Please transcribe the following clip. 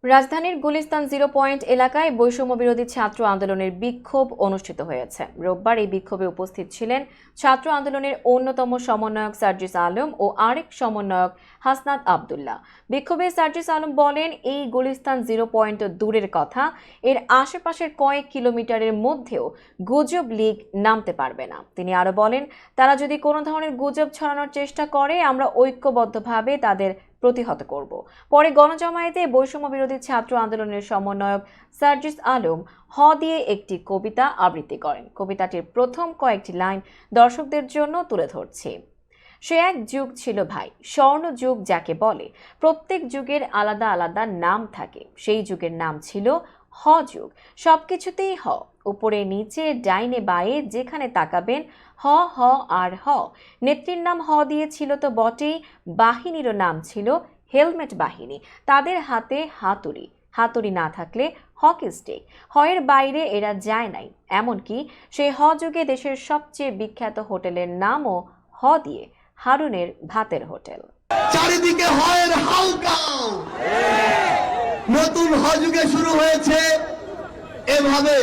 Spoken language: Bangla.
রাজধানীর গুলিস্তান 0 পয়েন্ট এলাকায় বৈষম্য বিরোধী ছাত্র আন্দোলনের বিক্ষোভ অনুষ্ঠিত হয়েছে। রোববার এই বিক্ষোভে উপস্থিত ছিলেন ছাত্র আন্দোলনের অন্যতম সমন্বয়ক সার্জিস আলম ও আরেক সমন্বয়ক হাসনাত আবদুল্লাহ। বিক্ষোভে সার্জিস আলম বলেন, এই গুলিস্তান 0 পয়েন্ট দূরের কথা, এর আশেপাশের কয়েক কিলোমিটারের মধ্যেও গুজব লীগ নামতে পারবে না। তিনি আরো বলেন, তারা যদি কোনো ধরনের গুজব ছড়ানোর চেষ্টা করে আমরা ঐক্যবদ্ধভাবে তাদের প্রতিহত করব। পরে গণজমায়েতে বৈষম্য বিরোধী ছাত্র আন্দোলনের সমন্বয়ক সার্জিস আলম হ দিয়ে একটি কবিতা আবৃত্তি করেন। কবিতাটির প্রথম কয়েকটি লাইন দর্শকদের জন্য তুলে ধরছি। সে এক যুগ ছিল ভাই, স্বর্ণ যুগ যাকে বলে, প্রত্যেক যুগের আলাদা আলাদা নাম থাকে, সেই যুগের নাম ছিল হ যুগ। সবকিছুতেই হ, উপরে নিচে ডাইনে বায়ে যেখানে তাকাবেন হ হ আর হ। নেত্রীর নাম হ দিয়েছিল তো বটেই, বাহিনীরও নাম ছিল হেলমেট বাহিনী। তাদের হাতে হাতুড়ি, হাতুড়ি না থাকলে হকি স্টিক। হয়ের বাইরে এরা যায় নাই। এমনকি সেই হ যুগে দেশের সবচেয়ে বিখ্যাত হোটেলের নামও হ দিয়ে, হারুনের ভাতের হোটেল। চারিদিকে হয়ের হালকাও, নতুন হ যুগে শুরু হয়েছে এভাবে।